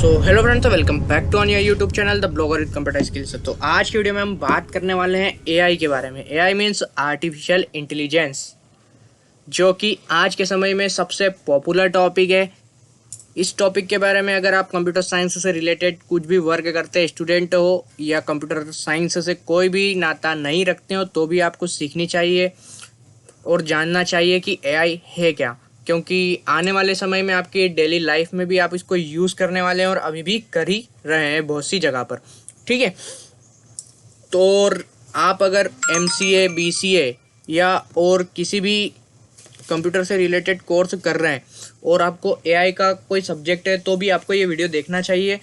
Hello friends, welcome back to on your YouTube channel the blogger with computer skills. तो आज की video में हम बात करने वाले हैं एआई के बारे में। एआई मीन्स आर्टिफिशियल इंटेलिजेंस, जो कि आज के समय में सबसे पॉपुलर टॉपिक है। इस टॉपिक के बारे में अगर आप कंप्यूटर साइंस से रिलेटेड कुछ भी वर्क करते हैं, स्टूडेंट हो या कंप्यूटर साइंस से कोई भी नाता नहीं रखते हो, तो भी आपको सीखनी चाहिए और जानना चाहिए कि एआई है क्या, क्योंकि आने वाले समय में आपकी डेली लाइफ में भी आप इसको यूज़ करने वाले हैं और अभी भी कर ही रहे हैं बहुत सी जगह पर। ठीक है, तो और आप अगर एमसीए, बीसीए या और किसी भी कंप्यूटर से रिलेटेड कोर्स कर रहे हैं और आपको एआई का कोई सब्जेक्ट है, तो भी आपको ये वीडियो देखना चाहिए,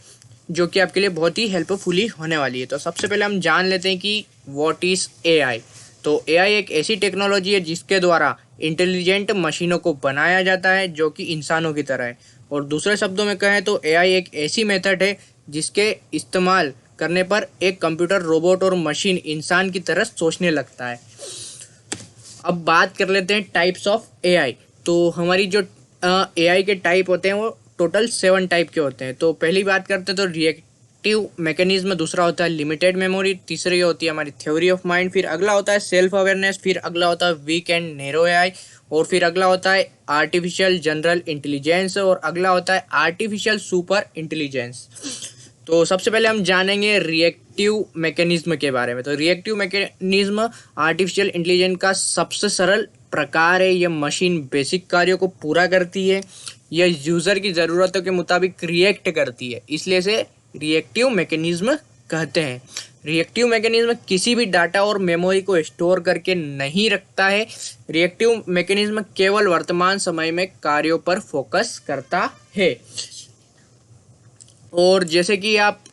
जो कि आपके लिए बहुत ही हेल्पफुली होने वाली है। तो सबसे पहले हम जान लेते हैं कि व्हाट इज़ एआई। तो एआई एक ऐसी टेक्नोलॉजी है जिसके द्वारा इंटेलिजेंट मशीनों को बनाया जाता है जो कि इंसानों की तरह है। और दूसरे शब्दों में कहें तो एआई एक ऐसी मेथड है जिसके इस्तेमाल करने पर एक कंप्यूटर, रोबोट और मशीन इंसान की तरह सोचने लगता है। अब बात कर लेते हैं टाइप्स ऑफ एआई। तो हमारी जो एआई के टाइप होते हैं वो टोटल 7 टाइप के होते हैं। तो पहली बात करते हैं तो रिएक्टिव मैकेनिज्म, दूसरा होता है लिमिटेड मेमोरी, तीसरी होती है हमारी थ्योरी ऑफ माइंड, फिर अगला होता है सेल्फ अवेयरनेस, फिर अगला होता है वीक एंड नैरो एआई, और फिर अगला होता है आर्टिफिशियल जनरल इंटेलिजेंस, और अगला होता है आर्टिफिशियल सुपर इंटेलिजेंस। तो सबसे पहले हम जानेंगे रिएक्टिव मैकेनिज्म के बारे में। तो रिएक्टिव मैकेनिज्म आर्टिफिशियल इंटेलिजेंस का सबसे सरल प्रकार है। यह मशीन बेसिक कार्यों को पूरा करती है, यह यूज़र की ज़रूरतों के मुताबिक रिएक्ट करती है, इसलिए इसे रिएक्टिव मैकेनिज्म कहते हैं। रिएक्टिव मैकेनिज्म किसी भी डाटा और मेमोरी को स्टोर करके नहीं रखता है। रिएक्टिव मैकेनिज्म केवल वर्तमान समय में कार्यों पर फोकस करता है। और जैसे कि आप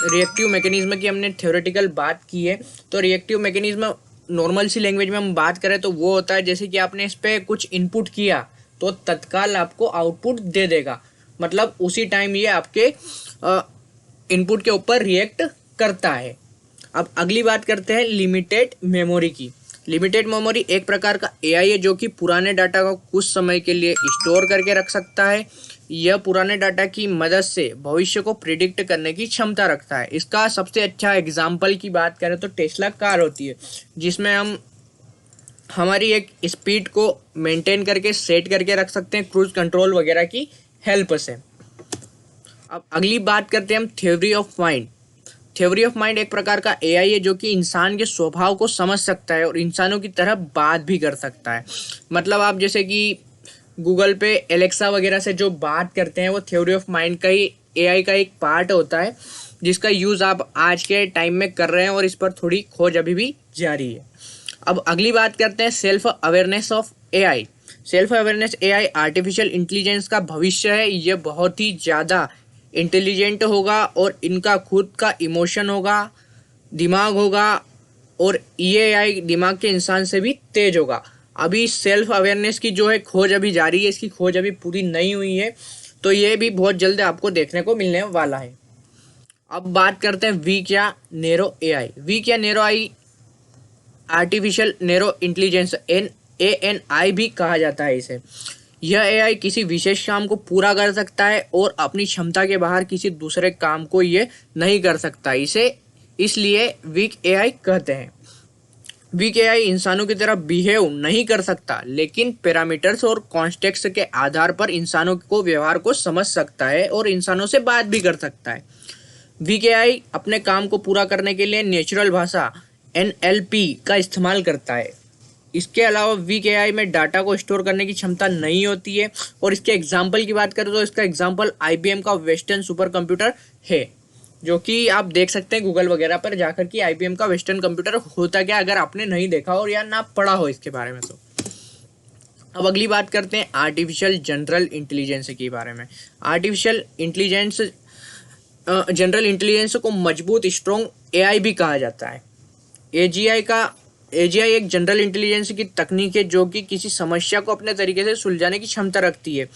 रिएक्टिव मैकेनिज्म की हमने थ्योरेटिकल बात की है, तो रिएक्टिव मैकेनिज्म नॉर्मल सी लैंग्वेज में हम बात करें तो वो होता है जैसे कि आपने इस पर कुछ इनपुट किया तो तत्काल आपको आउटपुट दे देगा, मतलब उसी टाइम ये आपके इनपुट के ऊपर रिएक्ट करता है। अब अगली बात करते हैं लिमिटेड मेमोरी की। लिमिटेड मेमोरी एक प्रकार का एआई है जो कि पुराने डाटा को कुछ समय के लिए स्टोर करके रख सकता है। यह पुराने डाटा की मदद से भविष्य को प्रिडिक्ट करने की क्षमता रखता है। इसका सबसे अच्छा एग्जाम्पल की बात करें तो टेस्ला कार होती है, जिसमें हम हमारी एक स्पीड को मेंटेन करके सेट करके रख सकते हैं क्रूज कंट्रोल वगैरह की हेल्प से। अब अगली बात करते हैं हम theory of mind. Theory of mind एक प्रकार का एआई है जो कि इंसान के स्वभाव को समझ सकता है और इंसानों की तरह बात भी कर सकता है। मतलब आप जैसे कि गूगल पे एलेक्सा वगैरह से जो बात करते हैं, वो थ्योरी ऑफ माइंड का ही एआई का एक पार्ट होता है, जिसका यूज़ आप आज के टाइम में कर रहे हैं और इस पर थोड़ी खोज अभी भी जारी है। अब अगली बात करते हैं self awareness of AI. Self awareness AI artificial intelligence का भविष्य है। यह बहुत ही ज़्यादा इंटेलिजेंट होगा और इनका खुद का इमोशन होगा, दिमाग होगा, और ये एआई दिमाग के इंसान से भी तेज होगा। अभी सेल्फ अवेयरनेस की जो है खोज अभी जारी है, इसकी खोज अभी पूरी नहीं हुई है, तो ये भी बहुत जल्द आपको देखने को मिलने वाला है। अब बात करते हैं वीक या नैरो एआई। वीक या नैरो आई आर्टिफिशियल नैरो इंटेलिजेंस ANI भी कहा जाता है इसे। यह एआई किसी विशेष काम को पूरा कर सकता है और अपनी क्षमता के बाहर किसी दूसरे काम को ये नहीं कर सकता, इसे इसलिए वीक एआई कहते हैं। वीक एआई इंसानों की तरह बिहेव नहीं कर सकता, लेकिन पैरामीटर्स और कॉन्टेक्स्ट के आधार पर इंसानों को व्यवहार को समझ सकता है और इंसानों से बात भी कर सकता है। वीक एआई अपने काम को पूरा करने के लिए नेचुरल भाषा NLP का इस्तेमाल करता है। इसके अलावा वीक एआई में डाटा को स्टोर करने की क्षमता नहीं होती है। और इसके एग्जाम्पल की बात करें तो इसका एग्जाम्पल IBM का वेस्टर्न सुपर कंप्यूटर है, जो कि आप देख सकते हैं गूगल वगैरह पर जाकर कि IBM का वेस्टर्न कंप्यूटर होता क्या, अगर आपने नहीं देखा हो या ना पढ़ा हो इसके बारे में। तो अब अगली बात करते हैं आर्टिफिशियल जनरल इंटेलिजेंस के बारे में। आर्टिफिशियल इंटेलिजेंस जनरल इंटेलिजेंस को मजबूत स्ट्रॉन्ग एआई भी कहा जाता है। AGI एक जनरल इंटेलिजेंस की तकनीक है जो कि किसी समस्या को अपने तरीके से सुलझाने की क्षमता रखती है।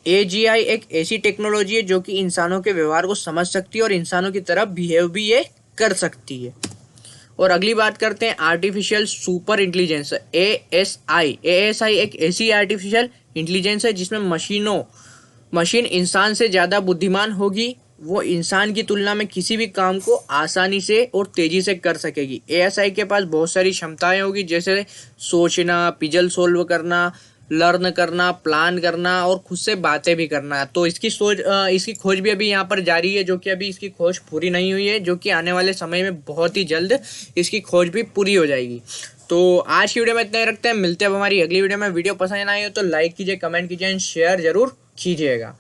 AGI एक ऐसी टेक्नोलॉजी है जो कि इंसानों के व्यवहार को समझ सकती है और इंसानों की तरह बिहेव भी ये कर सकती है। और अगली बात करते हैं artificial super intelligence ASI। ASI एक ऐसी आर्टिफिशियल इंटेलिजेंस है जिसमें मशीनों मशीन इंसान से ज़्यादा बुद्धिमान होगी, वो इंसान की तुलना में किसी भी काम को आसानी से और तेज़ी से कर सकेगी। एएसआई के पास बहुत सारी क्षमताएं होगी, जैसे सोचना, पजल सॉल्व करना, लर्न करना, प्लान करना और खुद से बातें भी करना। तो इसकी खोज भी अभी यहाँ पर जारी है, जो कि अभी इसकी खोज पूरी नहीं हुई है, जो कि आने वाले समय में बहुत ही जल्द इसकी खोज भी पूरी हो जाएगी। तो आज की वीडियो में इतना ही रखते हैं, मिलते हैं अब हमारी अगली वीडियो में। वीडियो पसंद आई हो तो लाइक कीजिए, कमेंट कीजिए एंड शेयर जरूर कीजिएगा।